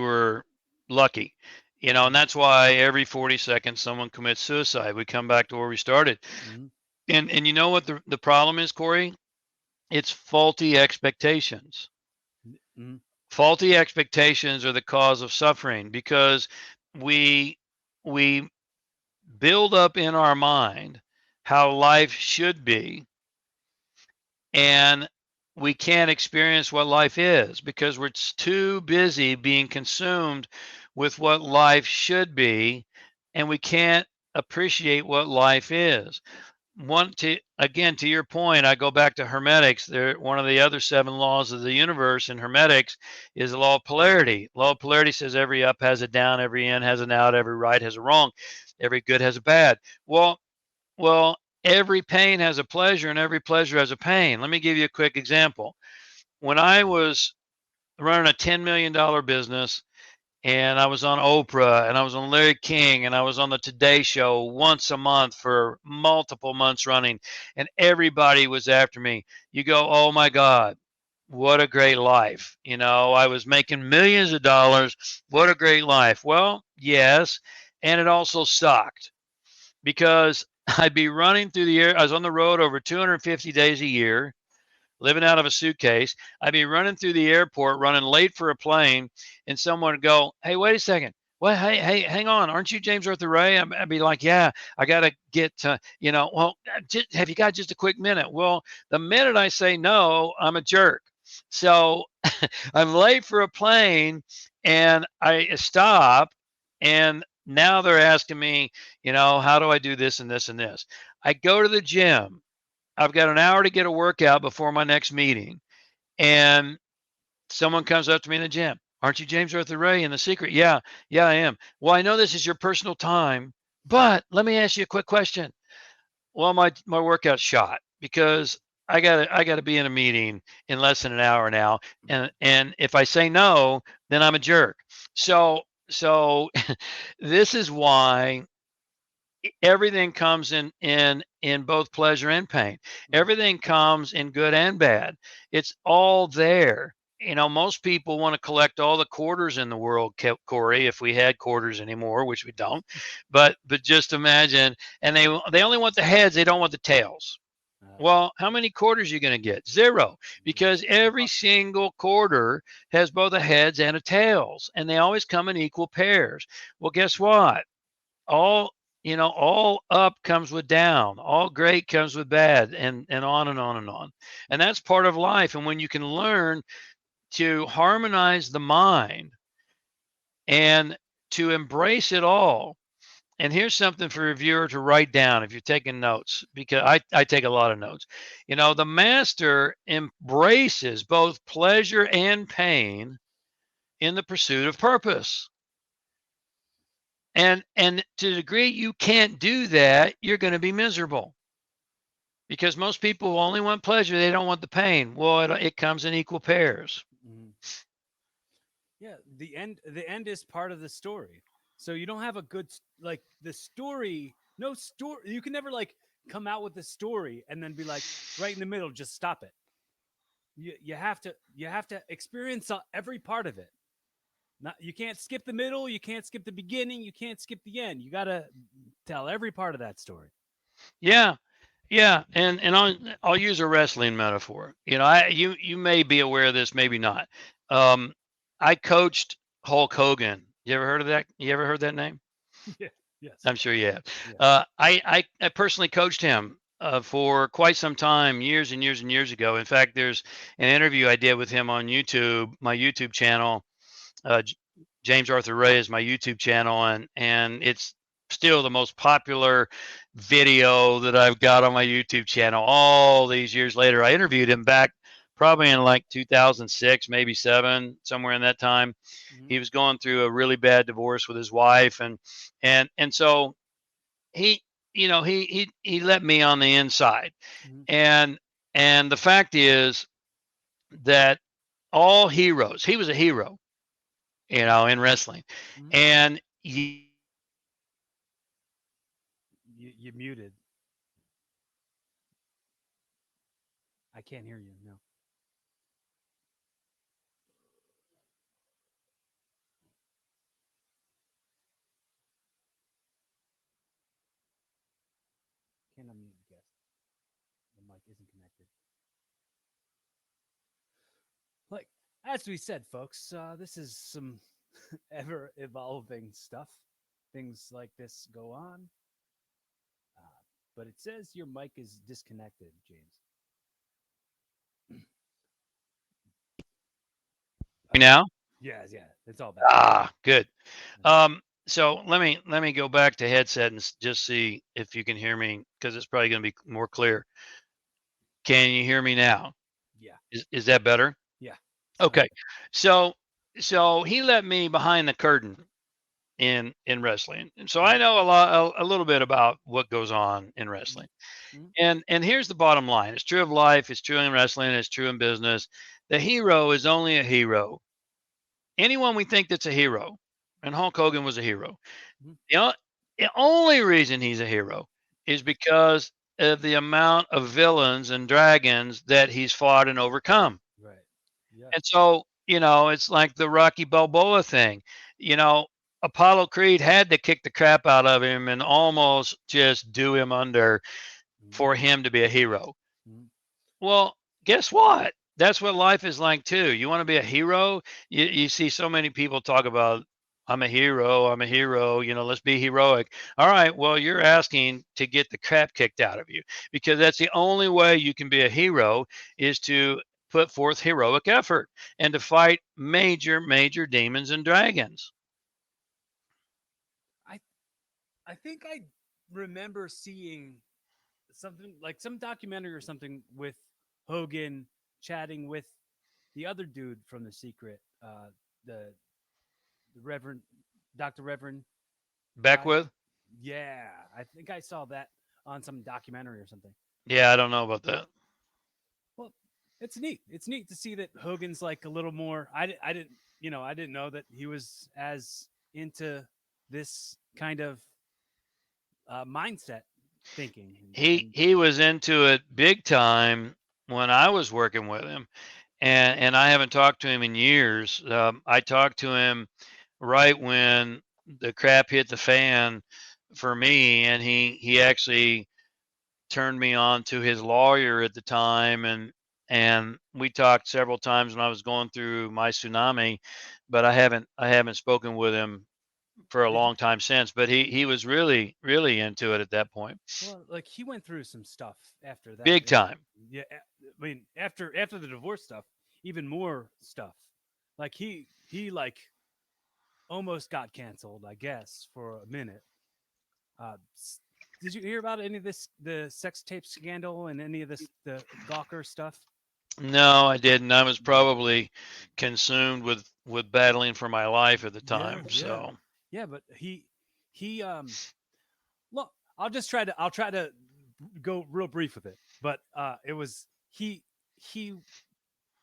were lucky, and Mm-hmm. that's why every 40 seconds someone commits suicide. We come back to where we started. Mm-hmm. And you know what the problem is, Corey? It's faulty expectations. Mm-hmm. Faulty expectations are the cause of suffering because we we build up in our mind how life should be, and we can't experience what life is because we're too busy being consumed with what life should be, and we can't appreciate what life is. One to Again, to your point, I go back to hermetics. There, one of the other seven laws of the universe in hermetics is the law of polarity. Law of polarity says every up has a down, every in has an out, every right has a wrong, every good has a bad. Well, every pain has a pleasure and every pleasure has a pain. Let me give you a quick example. When I was running a $10 million business, and I was on Oprah, and I was on Larry King, and I was on the Today Show once a month for multiple months running, and everybody was after me. You go, oh my God, what a great life. I was making millions of dollars. What a great life. Well, yes. And it also sucked because I'd be running through the air. I was on the road over 250 days a year, living out of a suitcase. I'd be running through the airport, running late for a plane, and someone would go, "Hey, wait a second. Well, hey, hang on. Aren't you James Arthur Ray?" I'd be like, "Yeah, I got to get to, well, have you got just a quick minute?" Well, the minute I say no, I'm a jerk. So I'm late for a plane and I stop, and now they're asking me, how do I do this and this and this? I go to the gym. I've got an hour to get a workout before my next meeting. And someone comes up to me in the gym. Aren't you James Arthur Ray in The Secret? Yeah, yeah, I am. Well, I know this is your personal time, but let me ask you a quick question. Well, my workout's shot because I gotta be in a meeting in less than an hour now. And if I say no, then I'm a jerk. So this is why everything comes in both pleasure and pain. Mm-hmm. Everything comes in good and bad. It's all there. Most people want to collect all the quarters in the world, Corey, if we had quarters anymore, which we don't. But just imagine, and they only want the heads, they don't want the tails. Uh, Well, how many quarters are you going to get? Zero, because every single quarter has both a heads and a tails, and they always come in equal pairs. Well, guess what? All up comes with down, all great comes with bad, and on and on and on. And that's part of life. And when you can learn to harmonize the mind and to embrace it all. And here's something for a viewer to write down if you're taking notes, because I take a lot of notes. The master embraces both pleasure and pain in the pursuit of purpose. And to the degree you can't do that, you're going to be miserable because most people only want pleasure, they don't want the pain. Well, it comes in equal pairs. mm-hmm. Yeah, the end is part of the story. So you don't have a good like the story. No story. You can never like come out with a story and then be like right in the middle. Just stop it. You have to experience every part of it. Not, you can't skip the middle. You can't skip the beginning. You can't skip the end. You got to tell every part of that story. Yeah, yeah, and I'll use a wrestling metaphor. You may be aware of this, maybe not. Um, I coached Hulk Hogan. You ever heard of that? You ever heard that name? Yeah. Yes. I'm sure you have. Yeah. I personally coached him for quite some time, years and years and years ago. In fact, there's an interview I did with him on YouTube, my YouTube channel. J- James Arthur Ray is my YouTube channel, and it's still the most popular video that I've got on my YouTube channel. All these years later, I interviewed him back probably in like 2006, maybe seven, somewhere in that time. Hmm. He was going through a really bad divorce with his wife, and so he, he let me on the inside, Hmm. and and the fact is that all heroes, he was a hero, in wrestling, Hmm. and he You muted. I can't hear you. No. Can't unmute the guest. The mic isn't connected. Like as we said, folks, this is some ever evolving stuff. Things like this go on. Uh, but it says your mic is disconnected, James. Uh, now. yeah, yeah, it's all back. Good. Yeah. So let me go back to headset and just see if you can hear me, because it's probably going to be more clear. Can you hear me now? Yeah. Is that better? Yeah. Sounds Okay. good. So so he let me behind the curtain in wrestling, and so I Mhm, know a little bit about what goes on in mhm, wrestling. mhm, And here's the bottom line: it's true of life, it's true in wrestling, it's true in business. The hero is only a hero. Anyone we think that's a hero, and Hulk Hogan was a hero. mhm. The, the only reason he's a hero is because of the amount of villains and dragons that he's fought and overcome. Right. And Yes. so, it's like the Rocky Balboa thing. You know, Apollo Creed had to kick the crap out of him and almost just do him under Mhm, for him to be a hero. mhm. Well, guess what? That's what life is like too. You want to be a hero? You see so many people talk about, I'm a hero, I'm a hero, let's be heroic. All right, well, you're asking to get the crap kicked out of you, because that's the only way you can be a hero, is to put forth heroic effort and to fight major, major demons and dragons. I I think I remember seeing something like some documentary or something with Hogan chatting with the other dude from The Secret, the the Reverend Dr. Reverend guy. Beckwith? Yeah, I think I saw that on some documentary or something. Yeah, I don't know about that. Well, it's neat. It's neat to see that Hogan's like a little more. I didn't, I didn't know that he was as into this kind of mindset thinking He and he was into it big time when I was working with him, and I haven't talked to him in years. I talked to him right when the crap hit the fan for me, and he actually turned me on to his lawyer at the time, and we talked several times when I was going through my tsunami, but I haven't spoken with him for a did you? long time since. But he was really really into it at that point, Well, like he went through some stuff after that. big time. Yeah, I mean after the divorce stuff, even more stuff. Like he like almost got canceled, I guess, for a minute. Uh, did you hear about any of this, the sex tape scandal and any of this, the Gawker stuff? No, I didn't. I was probably consumed with battling for my life at the Yeah, time. yeah, So yeah. But he look, I'll try to go real brief with it. But it was he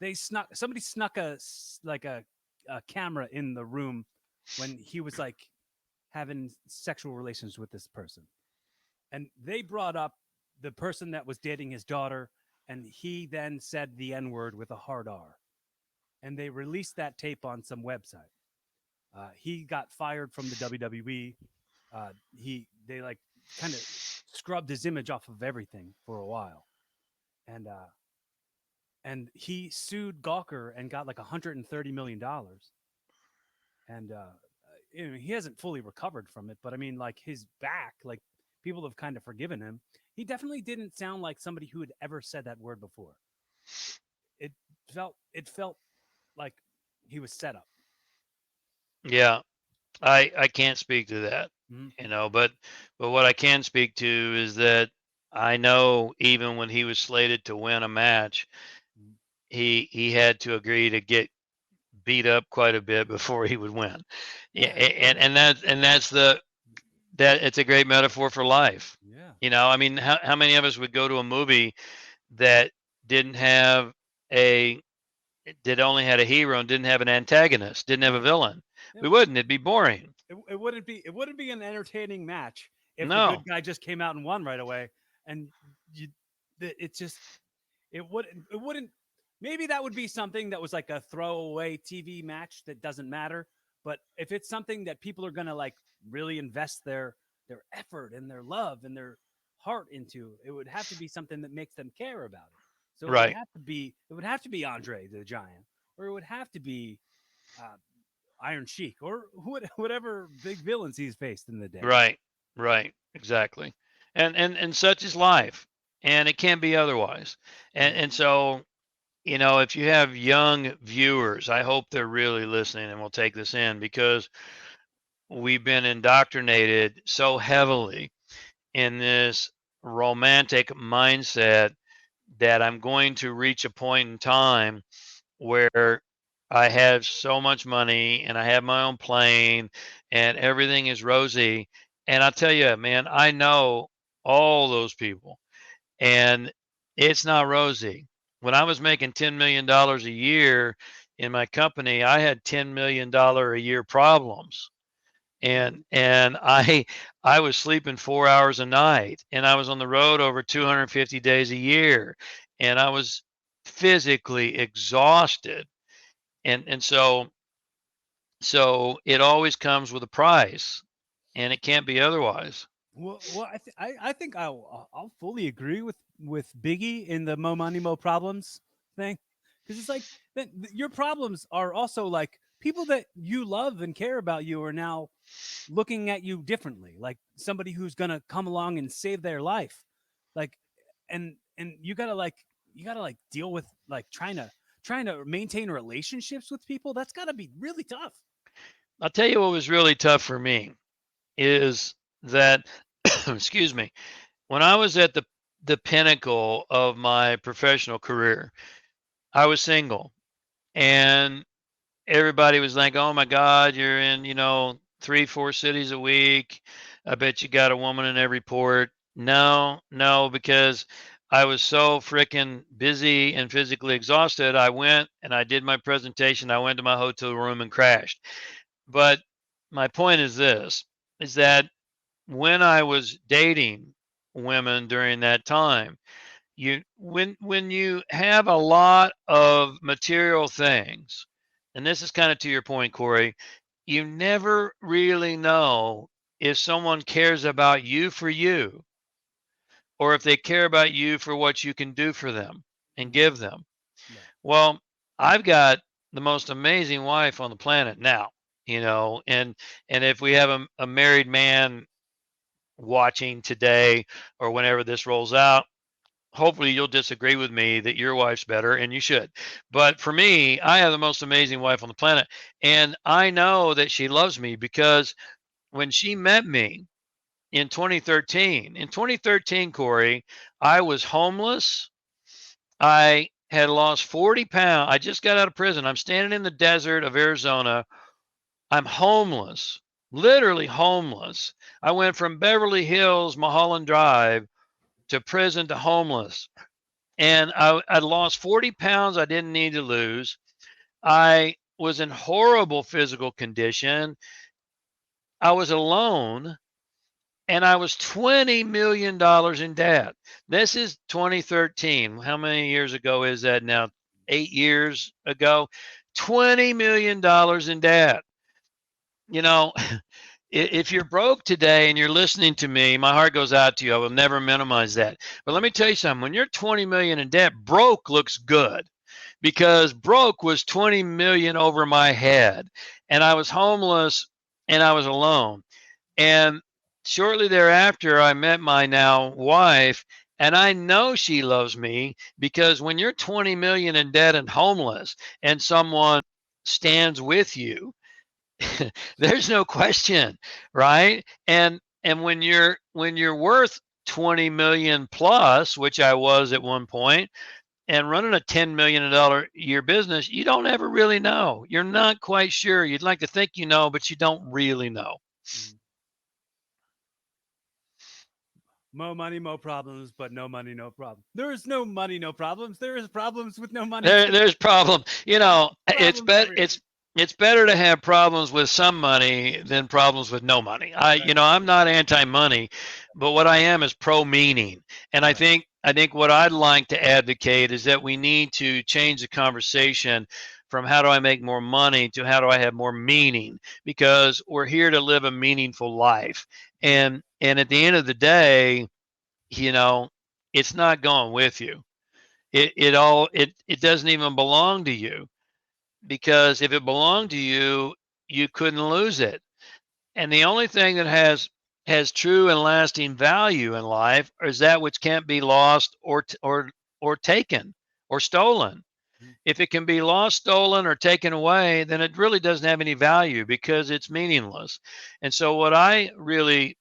they snuck somebody snuck like a camera in the room when he was like having sexual relations with this person, and they brought up the person that was dating his daughter, and he then said the N word with a hard R, and they released that tape on some website. He got fired from the WWE. He they like kind of scrubbed his image off of everything for a while, and he sued Gawker and got like $130 million. and he hasn't fully recovered from it. But I mean, like his back, like people have kind of forgiven him. He definitely didn't sound like somebody who had ever said that word before. It it felt like he was set up. Yeah, I can't speak to that, Mm-hmm. but what I can speak to is that I know even when he was slated to win a match, he had to agree to get beat up quite a bit before he would win. Yeah, Yeah, absolutely. and that's that it's a great metaphor for life. Yeah, I mean, how many of us would go to a movie that didn't have a that only had a hero and didn't have an antagonist, didn't have a yeah. villain? It, We wouldn't. It'd be boring. it wouldn't be an entertaining match if the good No. guy just came out and won right away, and you, it's just it wouldn't maybe that would be something that was like a throwaway TV match that doesn't matter. But if it's something that people are gonna like really invest their effort and their love and their heart into, it would have to be something that makes them care about it. So Right. it would have to be Andre the Giant, or it would have to be uh, Iron Sheik, or whatever big villains he's faced in the day. Right. Right. Exactly. And such is life. And it can't be otherwise. And Yeah. and so, if you have young viewers, I hope they're really listening and will take this in because we've been indoctrinated so heavily in this romantic mindset that I'm going to reach a point in time where I have so much money and I have my own plane and everything is rosy. And I'll tell you, man, I know all those people and it's not rosy. When I was making $10 million a year in my company, I had $10 million a year problems. And I was sleeping 4 hours a night and I was on the road over 250 days a year and I was physically exhausted. And so it always comes with a price, and it can't be otherwise. Well, I think I'll fully agree with Biggie in the Mo Money Mo Problems thing, because it's like your problems are also like people that you love and care about you are now looking at you differently, like somebody who's gonna come along and save their life, like, and you gotta like deal with like trying to maintain relationships with people. That's gotta be really tough. I'll tell you what was really tough for me is that excuse me, when I was at the pinnacle of my professional career, I was single and everybody was like, "Oh my God, you're in, 3, 4 cities a week. I bet you got a woman in every port." No, no, because I was so freaking busy and physically exhausted. I went and I did my presentation. I went to my hotel room and crashed. But my point is this, is that when I was dating women during that time, when you have a lot of material things, and this is kind of to your point, Corey, you never really know if someone cares about you for you or if they care about you for what you can do for them and Mhm. give them. Right. Well, I've got the most amazing wife on the planet now, and if we have a married man watching today or whenever this rolls out, hopefully you'll disagree with me that your wife's better, and you should. But for me, I have the most amazing wife on the planet, and I know that she loves me because when she met me in 2013, Corey, I was homeless. I had lost 40 pounds. I just got out of prison. I'm standing in the desert of Arizona. I'm homeless, literally homeless. I went from Beverly Hills, Mulholland Drive, to prison to homeless. And I lost 40 pounds I didn't need to lose. I was in horrible physical condition. I was alone and I was $20 million in debt. This is 2013. How many years ago is that now? 8 years ago. $20 million in debt. You know, if you're broke today and you're listening to me, my heart goes out to you. I will never minimize that. But let me tell you something. When you're 20 million in debt, broke looks good. because broke was 20 million over my head, and I was homeless and I was alone. And shortly thereafter, I met my now wife, and I know she loves me because when you're 20 million in debt and homeless, and someone stands with you, there's no question, right? And when you're worth 20 million plus, which I was at one point, and running a $10 million year business, you don't ever really know. You're not quite sure. You'd like to think you know, but you don't really know. Mhm. Mo money, mo problems, but no money, no problem. There is no money, no problems. There is problems with no money too. There's problem. It's Problems better. everywhere. It's better to have problems with some money than problems with no money. Right, I'm not anti-money, but what I am is pro-meaning. And I right. think I think what I'd like to advocate is that we need to change the conversation from how do I make more money to how do I have more meaning, because we're here to live a meaningful life. Mhm. And at the end of the day, you know, it's not going with you. It doesn't even belong to you, because if it belonged to you, you couldn't lose it. And the only thing that has true and lasting value in life is that which can't be lost or taken or stolen. Mhm. If it can be lost, stolen, or taken away, then it really doesn't have any value because it's meaningless. And so what I really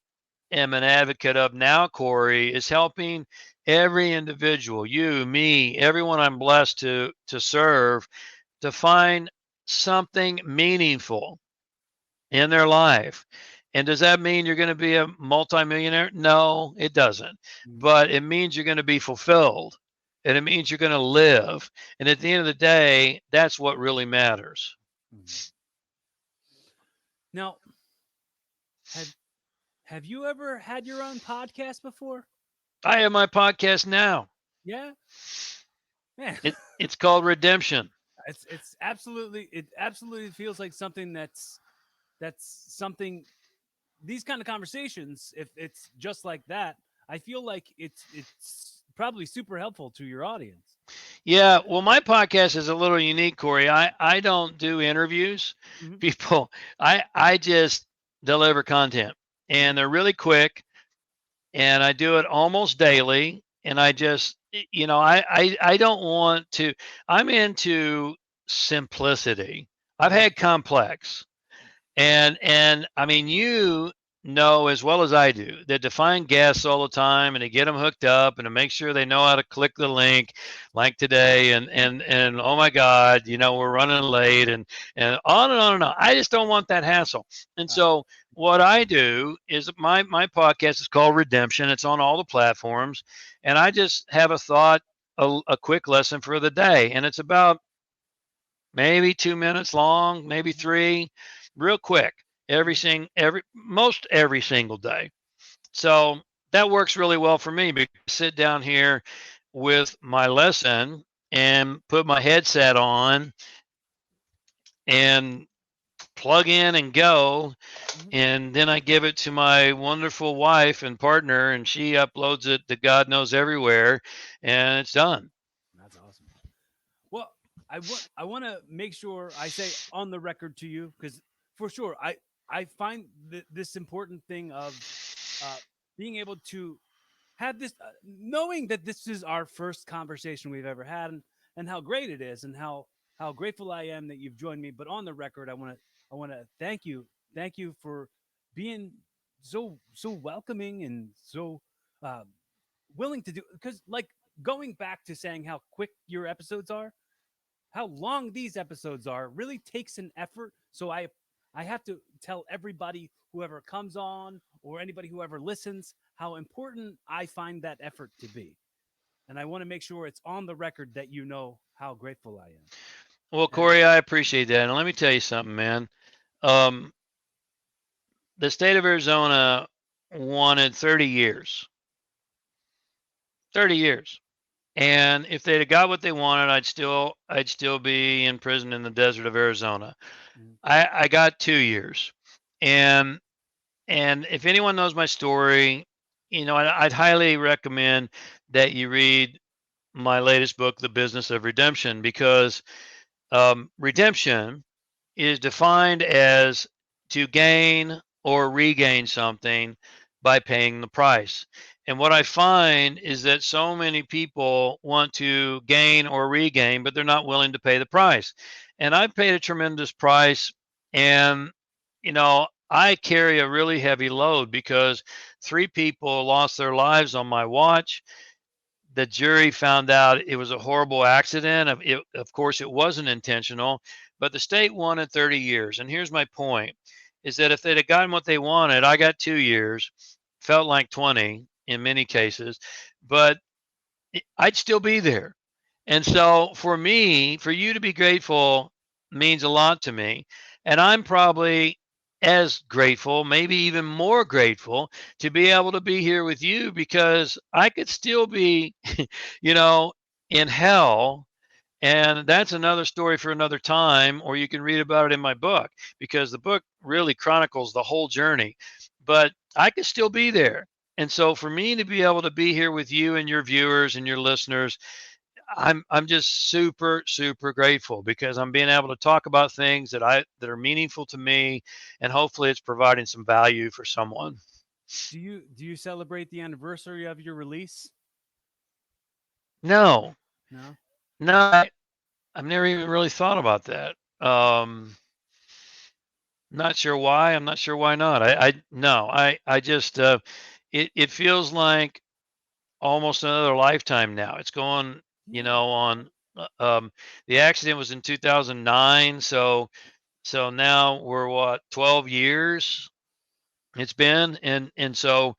am an advocate of now, Cory, is helping every individual, you, me, everyone I'm blessed to serve, to find something meaningful in their life. And does that mean you're going to be a multimillionaire? No, it doesn't. Mhm. But it means you're going to be fulfilled, and it means you're going to live. And at the end of the day, that's what really matters. Mhm. Now, have have you ever had your own podcast before? I have my podcast now. Yeah, man. It's called Redemption. It absolutely feels like something that's something. These kind of conversations, if it's just like that, I feel like it's probably super helpful to your audience. Yeah, well, my podcast is a little unique, Cory. I don't do interviews. Hmm. People, I just deliver content, Hmm. and they're really quick, and I do it almost daily. And I just, I don't want to. I'm into simplicity. I've Hmm. had complex. And I mean, you know as well as I do that to find guests all the time and to get them hooked up and to make sure they know how to click the link, like today, and oh my God, we're running late, and on and on and on. I just don't want that hassle. And Uh, so what I do is my podcast is called Redemption. It's on all the platforms, and I just have a thought, a quick lesson for the day, and it's about maybe 2 minutes long, maybe three, real quick, mhm. most every single day. So that works really well for me because I sit down here with my lesson and put my headset on and plug in and go. Mhm. And then I give it to my wonderful wife and partner, and she uploads it to God knows everywhere, and it's done. That's awesome. Well, I want to make sure I say on the record to you, because for sure I find this important thing of uh, being able to have this, knowing that this is our first conversation we've ever had, and how great it is, and how grateful I am that you've joined me. But on the record, I want to thank you for being so welcoming and so uh, willing to do, because like going back to saying how quick your episodes are, how long these episodes are really takes an effort. So I have to tell everybody, whoever comes on or anybody who ever listens, how important I find that effort to be. And I want to make sure it's on the record that you know how grateful I am. Well, And Cory, I appreciate that. And let me tell you something, man. Um, the state of Arizona wanted 30 years. 30 years. And if they'd have got what they wanted, I'd still be in prison in the desert of Arizona. mm, I got 2 years. And and if anyone knows my story, I'd highly recommend that you read my latest book, The Business of Redemption, because redemption is defined as to gain or regain something by paying the price. And what I find is that so many people want to gain or regain, but they're not willing to pay the price. And I've paid a tremendous price. And, I carry a really heavy load because three people lost their lives on my watch. The jury found out it was a horrible accident. Of course, it wasn't intentional, but the state wanted 30 years. And here's my point is that if they'd have gotten what they wanted, I got 2 years, felt like 20 in many cases, but I'd still be there. And so for me, for you to be grateful means a lot to me. And I'm probably as grateful, maybe even more grateful to be able to be here with you because I could still be, you know, in hell. And that's another story for another time, or you can read about it in my book because the book really chronicles the whole journey. But I could still be there. And so for me to be able to be here with you and your viewers and your listeners, I'm just super super grateful because I'm being able to talk about things that are meaningful to me, and hopefully it's providing some value for someone. Do you celebrate the anniversary of your release? No, No. no, I've never even really thought about that. Not sure why. I'm not sure why not. I no, I just it feels like almost another lifetime now. It's going, Yeah. on. uh, Um, the accident was in 2009, so now we're what 12 years it's been, and so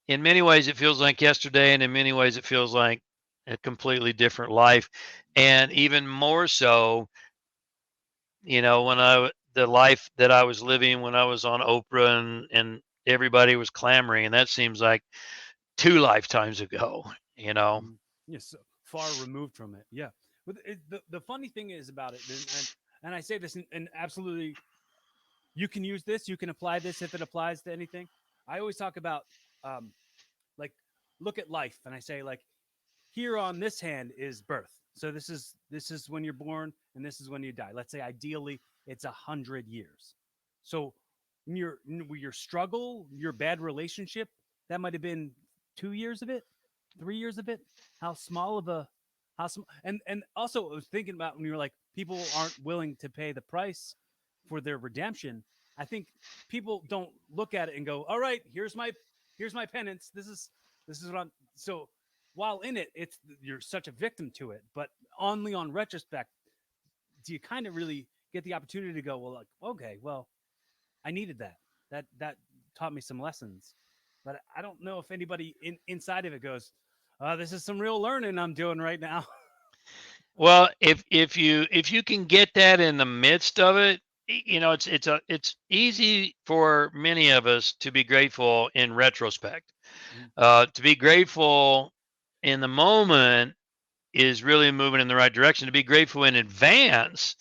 in many ways it feels like yesterday, and in many ways it feels like a completely different life, and even more so, when the life that I was living when I was on Oprah and everybody was clamoring, and that seems like two lifetimes ago. you know Mhm. Yes, so far removed from it. Yeah. But the funny thing is about it, and I say this and absolutely, you can use this, you can apply this if it applies to anything. I always talk about, um, like, look at life, and I say, like, here on this hand is birth. So this is when you're born, and this is when you die. Let's say ideally it's 100 years. So your struggle, your bad relationship, that might have been 2 years of it, 3 years of it. How small of a how small, and also I was thinking about when you were like people aren't willing to pay the price for their redemption. I think people don't look at it and go, all right, here's my penance. This is what I'm so while in it, it's you're such a victim to it. But only on retrospect do you kind of really get the opportunity to go, well, like, okay, well, I needed that. That taught me some lessons. But I don't know if anybody inside of it goes, this is some real learning I'm doing right now. well, if you can get that in the midst of it, it's easy for many of us to be grateful in retrospect. Mhm. To be grateful in the moment is really moving in the right direction. To be grateful in advance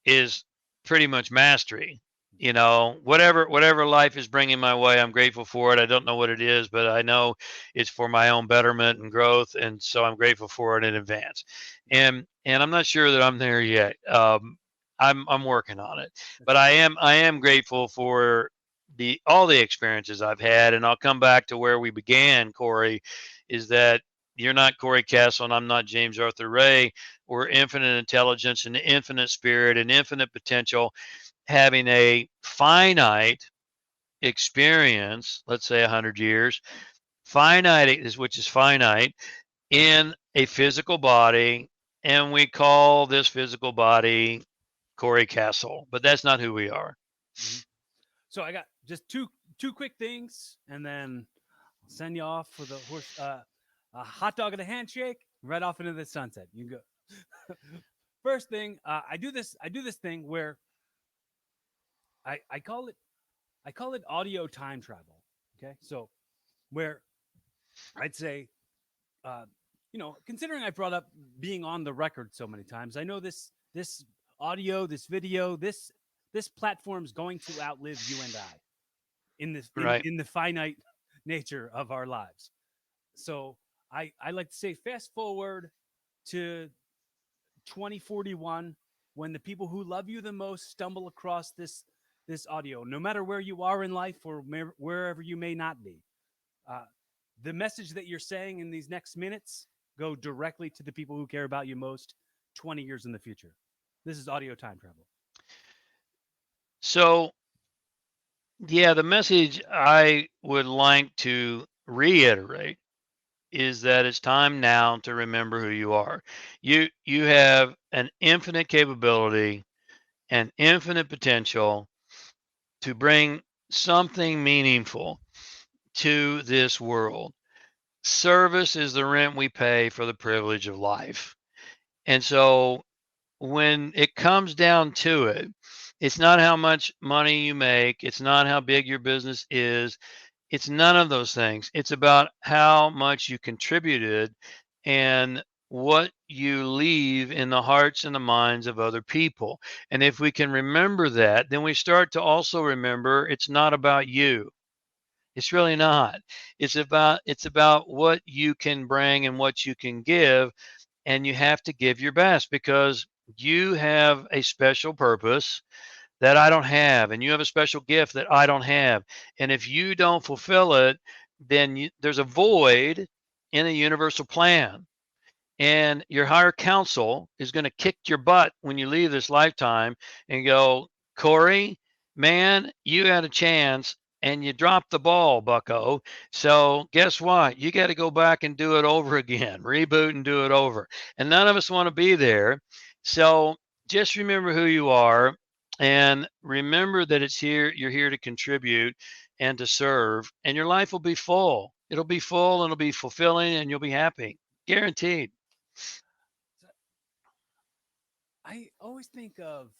is pretty much mastery. Whatever life is bringing my way, I'm grateful for it. I don't know what it is, but I know it's for my own betterment and growth, and so I'm grateful for it in advance. And I'm not sure that I'm there yet. I'm working on it, That's but good. I am grateful for the all the experiences I've had, and I'll come back to where we began, Cory, is that you're not Cory Kastle and I'm not James Arthur Ray. We're infinite intelligence and infinite spirit and infinite potential, having a finite experience, let's say 100 years, finite is which is finite in a physical body, and we call this physical body Cory Kastle, but that's not who we are. Hmm. So I got just two quick things, and then I'll send you off with a hot dog and a handshake right off into the sunset. You can go. First thing, I do this thing where I call it audio time travel. Okay, so where I'd say, uh, considering I brought up being on the record so many times, I know this audio, this video, this platform is going to outlive you and I in this in Right. in the finite nature of our lives. So I like to say fast forward to 2041 when the people who love you the most stumble across this audio, no matter where you are in life or wherever you may not be. Uh, the message that you're saying in these next minutes go directly to the people who care about you most 20 years in the future. This is audio time travel. So, yeah, the message I would like to reiterate is that it's time now to remember who you are. You have an infinite capability and infinite potential to bring something meaningful to this world. Service is the rent we pay for the privilege of life. And so when it comes down to it, it's not how much money you make, it's not how big your business is, it's none of those things. It's about how much you contributed and what you leave in the hearts and the minds of other people. And if we can remember that, then we start to also remember it's not about you. It's really not. It's about what you can bring and what you can give, and you have to give your best because you have a special purpose that I don't have, and you have a special gift that I don't have. And if you don't fulfill it, then there's a void in the universal plan. And your higher counsel is going to kick your butt when you leave this lifetime and go, Cory, man, you had a chance and you dropped the ball, bucko. So guess what? You got to go back and do it over again, reboot and do it over. And none of us want to be there. So just remember who you are and remember that it's here, you're here to contribute and to serve, and your life will be full. It'll be full and it'll be fulfilling and you'll be happy. Guaranteed. I always think of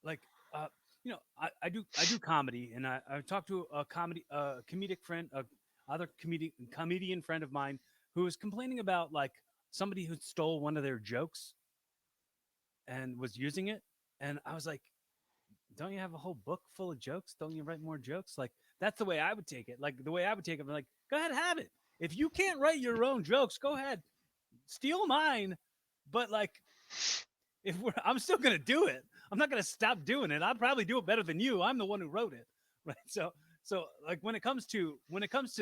like I do comedy, and I talked to a comedic friend, a other comedian friend of mine who was complaining about like somebody who stole one of their jokes and was using it, and I was like, don't you have a whole book full of jokes? Don't you write more jokes? Like that's the way I would take it. Like the way I would take it, I'm like, go ahead, have it. If you can't write your own jokes, go ahead, steal mine. But like I'm still gonna do it. I'm not gonna stop doing it. I'll probably do it better than you. I'm the one who wrote it, right? So like when it comes to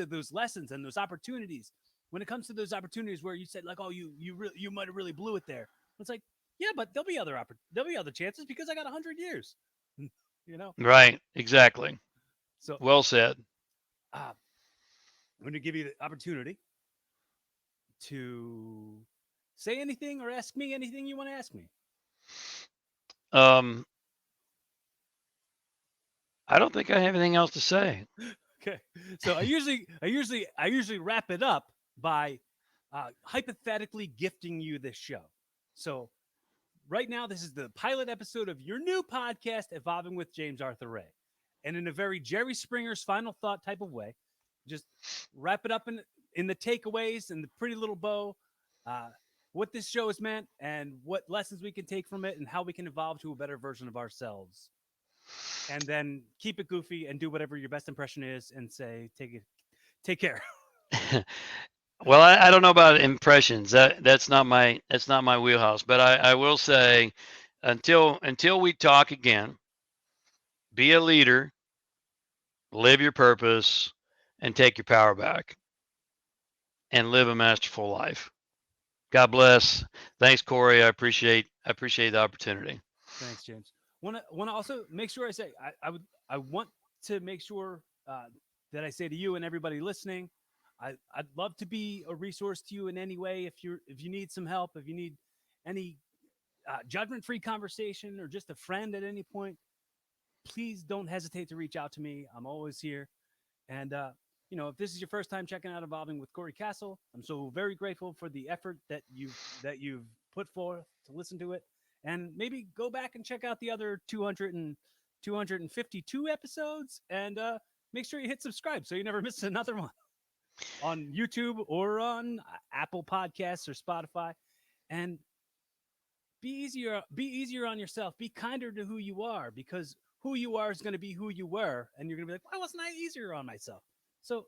those lessons and those opportunities, when it comes to those opportunities where you said like, oh, you might have really blew it there. It's like, yeah, but there'll be other chances because I got 100 years, you know. Right. Exactly. So Well said. uh, I'm going to give you the opportunity to say anything or ask me anything you want to ask me. Um, I don't think I have anything else to say. Okay. So I usually wrap it up by hypothetically gifting you this show. So right now, this is the pilot episode of your new podcast, Evolving with James Arthur Ray, and in a very Jerry Springer's final thought type of way, just wrap it up in the takeaways and the pretty little bow. Uh, what this show has meant and what lessons we can take from it and how we can evolve to a better version of ourselves, and then keep it goofy and do whatever your best impression is and say take care. Well, I don't know about impressions. That's not my wheelhouse. But I will say, until we talk again, be a leader, live your purpose, and take your power back, and live a masterful life. God bless. Thanks, Cory. I appreciate the opportunity. Thanks, James. Want to also make sure I say I want to make sure that I say to you and everybody listening, I'd love to be a resource to you in any way if you need some help, if you need any judgment free conversation or just a friend at any point. Please don't hesitate to reach out to me. I'm always here. And if this is your first time checking out Evolving with Cory Kastle, I'm so very grateful for the effort that you've put forth to listen to it, and maybe go back and check out the other 252 episodes, and make sure you hit subscribe so you never miss another one on YouTube or on Apple Podcasts or Spotify. And be easier on yourself. Be kinder to who you are, because who you are is going to be who you were, and you're going to be like, why wasn't I easier on myself? So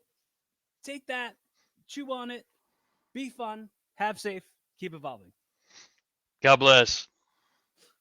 take that, chew on it, Be fun, have safe, keep evolving. God bless.